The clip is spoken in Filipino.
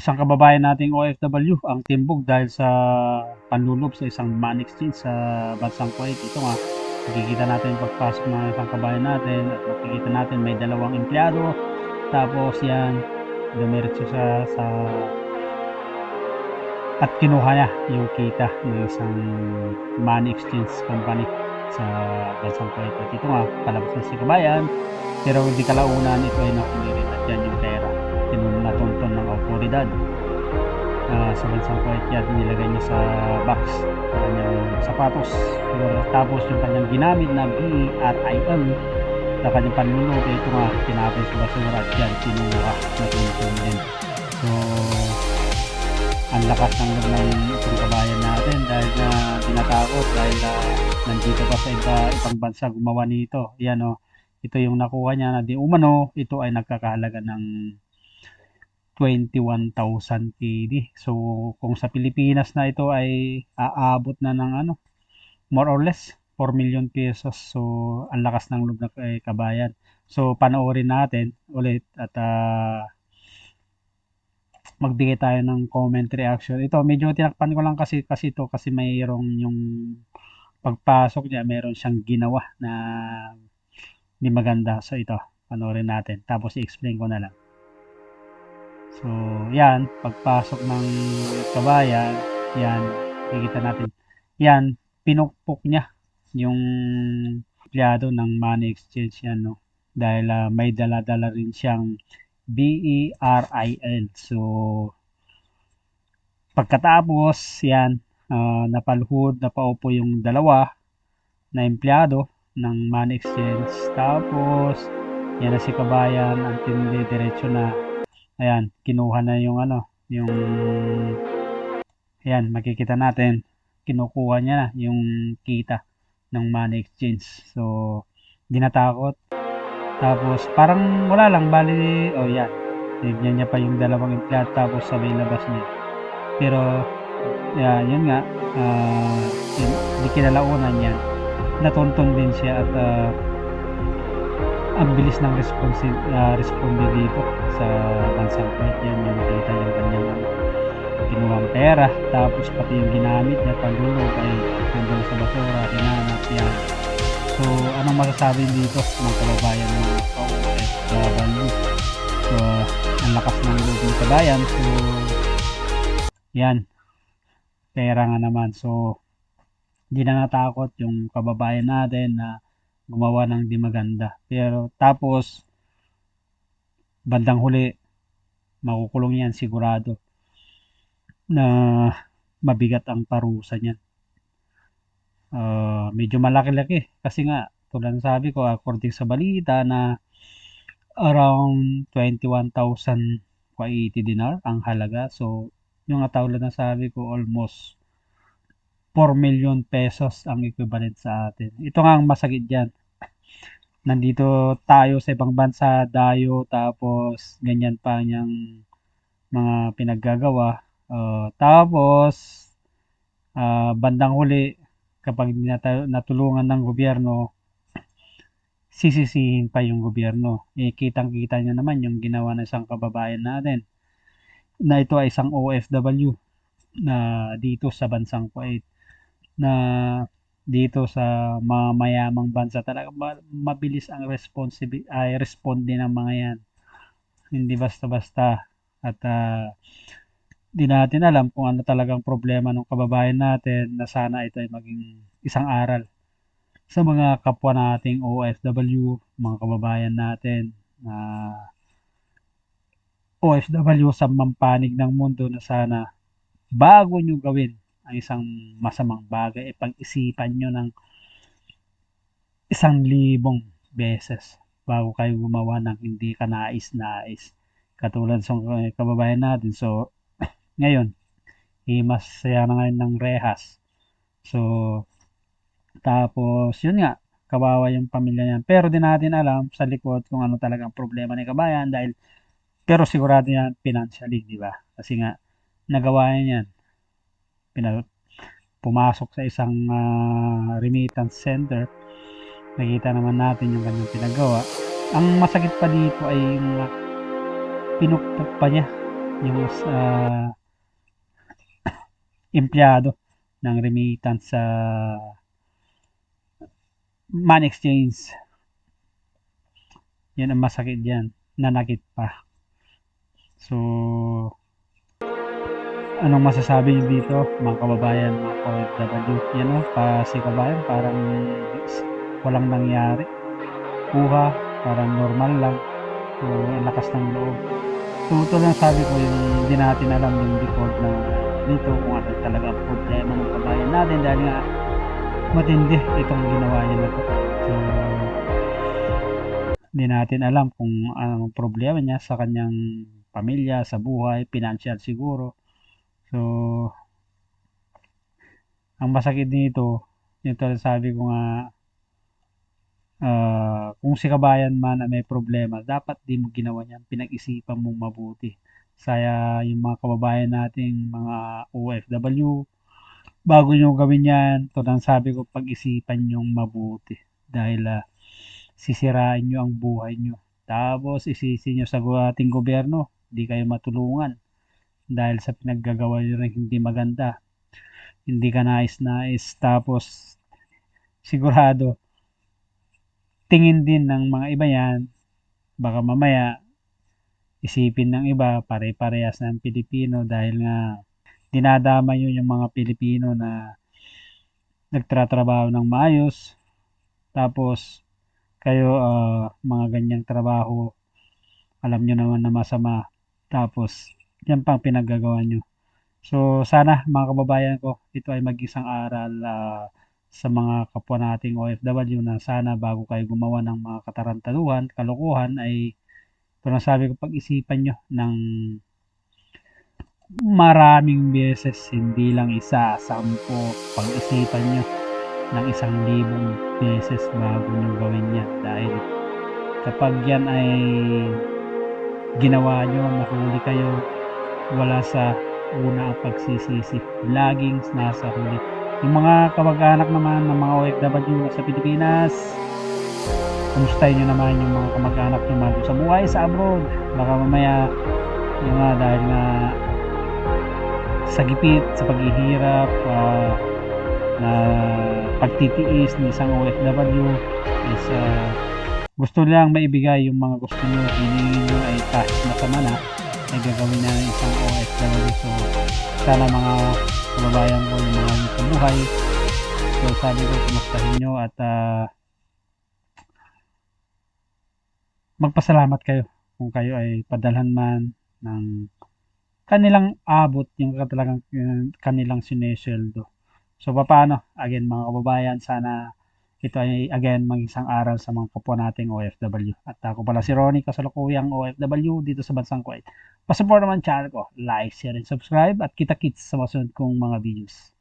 isang kababayan nating OFW ang timbog dahil sa panluloob sa isang money exchange sa bansang Kuwait. Ito nga, makikita natin pagpasok ng isang kababayan natin at makikita natin may dalawang empleyado. Tapos yan, dumiretso siya sa at kinuha niya yung kita ng isang money exchange company sa bansang Kuwait. At ito nga, palabas na si kabayan, pero hindi kalaunan ito ay nahuli rin at yan yung pera. Natuntun ng autoridad sa bansang Kuwait yan, nilagay niya sa box kanyang sapatos. Tapos yung kanyang ginamit na BERIL na kanyang panlulog, ito nga tinapay sa basura at yan kinuha, natuntun din. So ang lakas ng loob ng itong kabayan natin dahil na tinatakot dahil nandito pa sa ibang bansa gumawa nito. Yan o, ito yung nakuha niya na di umano, ito ay nagkakahalaga ng 21,000 KD. So kung sa Pilipinas na ito ay aabot na ng more or less 4 million pesos. So ang lakas ng loob ng kabayan. So panoorin natin ulit at magbigay tayo ng comment reaction. Ito medyo tinakpan ko lang kasi mayroong yung pagpasok niya, meron siyang ginawa na hindi maganda. So ito, panoorin natin. Tapos i-explain ko na lang. So yan, pagpasok ng kabayan, yan, makikita natin. Yan, pinukpok niya yung empleyado ng money exchange yan, no? Dahil may dala-dala rin siyang BERIL. So pagkatapos yan, napalhod, napaupo yung dalawa na empleyado ng money exchange. Tapos yan na si kabayan, ang tindi diretso na. Ayan, kinuha na yung yung ayan, makikita natin kinukuha niya na yung kita ng money exchange. So hindi natakot. Tapos parang wala lang, bali yan, tinignan niya pa yung dalawang empleyado tapos sabay labas niya. Pero yun nga, hindi kinalaunan yan, natuntun din siya at ang bilis ng responde dito sa bansang Kuwait. Yan yung nakita yung kanyang kinuhang pera, tapos pati yung ginamit niya panlulog ay nandun sa basura, hinanap yan. So anong masasabi dito ng kababayan ng OFW? So ang lakas ng loob ng kabayan. So yan, pera nga naman. So hindi na natakot yung kababayan natin na gumawa ng di maganda. Pero tapos bandang huli makukulong yan sigurado, na mabigat ang parusa niyan. Medyo malaki-laki kasi nga tulad ng sabi ko, according sa balita na around 21,000 Kuwaiti dinar ang halaga. So yung tulad na sabi ko, almost 4 million pesos ang equivalent sa atin. Ito nga ang masakit dyan. Nandito tayo sa ibang bansa, dayo, tapos ganyan pa niyang mga pinaggagawa. Tapos bandang huli, kapag natulungan ng gobyerno, sisisihin pa yung gobyerno. Kitang-kita nyo naman yung ginawa ng isang kababayan natin na ito ay isang OFW na dito sa bansang Kuwait, na dito sa mga mayamang bansa talaga mabilis ang responde ng mga yan, hindi basta-basta. At di natin alam kung ano talagang problema ng kababayan natin, na sana ito ay maging isang aral sa mga kapwa nating OFW, mga kababayan natin na OFW sa mampanig ng mundo, na sana bago nyo gawin ang isang masamang bagay, pag-isipan nyo ng 1,000 beses bago kayo gumawa ng hindi ka nais-nais, katulad sa kababayan natin. So ngayon, himas siya na ngayon ng rehas. So tapos yun nga, kawawa yung pamilya niyan. Pero di natin alam sa likod kung ano talagang problema ni kabayan, dahil pero sigurado yan financially, di ba? Kasi nga nagawa niya yan, pumasok sa isang remittance center. Nakita naman natin yung kanyang pinagawa. Ang masakit pa dito ay yung pinukpok pa niya yung empleyado ng remittance sa money exchange. Yan ang masakit diyan, nanakit pa. So, anong masasabi niyo dito, mga kababayan, mga OFW? Yan o, si kabayan parang walang nangyari. Kuha, parang normal lang. So, ang lakas ng loob. So, ito lang sabi ko, yung hindi natin alam yung default na dito kung ano talaga ang problema ng kabayan natin dahil nga matindi itong ginawa niya na to. So, hindi natin alam kung anong problema niya sa kanyang pamilya, sa buhay, financial siguro. So, ang masakit dito, ito sabi ko nga, kung si kabayan man na may problema, dapat di mo ginawa niyan, pinag-isipan mong mabuti. Saya yung mga kababayan nating mga OFW, bago nyo gawin yan, ito lang sabi ko, pag-isipan nyong mabuti. Dahil sisirain nyo ang buhay nyo. Tapos isisi nyo sa ating gobyerno, di kayo matulungan. Dahil sa pinaggagawa nyo rin hindi maganda. Hindi ka nais-nais. Tapos sigurado, tingin din ng mga iba yan, baka mamaya isipin ng iba, pare-parehas ng Pilipino dahil nga dinadama nyo yung mga Pilipino na nagtratrabaho ng maayos. Tapos kayo mga ganyang trabaho, alam nyo naman na masama. Tapos yan pang pinaggagawa nyo. So sana mga kababayan ko, ito ay mag-isang aral sa mga kapwa nating OFW na sana bago kayo gumawa ng mga katarantaduhan, kalokohan ay ito na sabi ko, pag-isipan nyo ng maraming beses, hindi lang isa, 10, pag-isipan nyo ng 1,000 beses bago nyo gawin yan. Dahil kapag yan ay ginawa nyo, nahuli kayo, wala sa una ang pagsisisi. Laging nasa huli. Yung mga kamag-anak naman ng mga OFW na sa Pilipinas, kumustahin nyo naman yung mga kamag-anak nyo man sa buhay sa abroad. Baka mamaya yung dahil nga sa gipit, sa paghihirap, na pagtitiis ng isang OFW is gusto nilang maibigay yung mga gusto nyo, hinihingi nyo ay kahit masama na ay gagawin na ng isang OFW. So sana mga kababayan ko yung mga sa buhay, so sabi ko kumustahin nyo at magpasalamat kayo kung kayo ay padalhan man ng kanilang abot yung talagang kanilang sinesweldo. So paano? Again mga kababayan, sana ito ay again mag-isang aral sa mga kapwa nating OFW. At ako pala si Ronnie, kasalukuyang OFW dito sa bansang Kuwait. Pa-support naman channel ko, like, share, and subscribe at kita-kits sa masunod kong mga videos.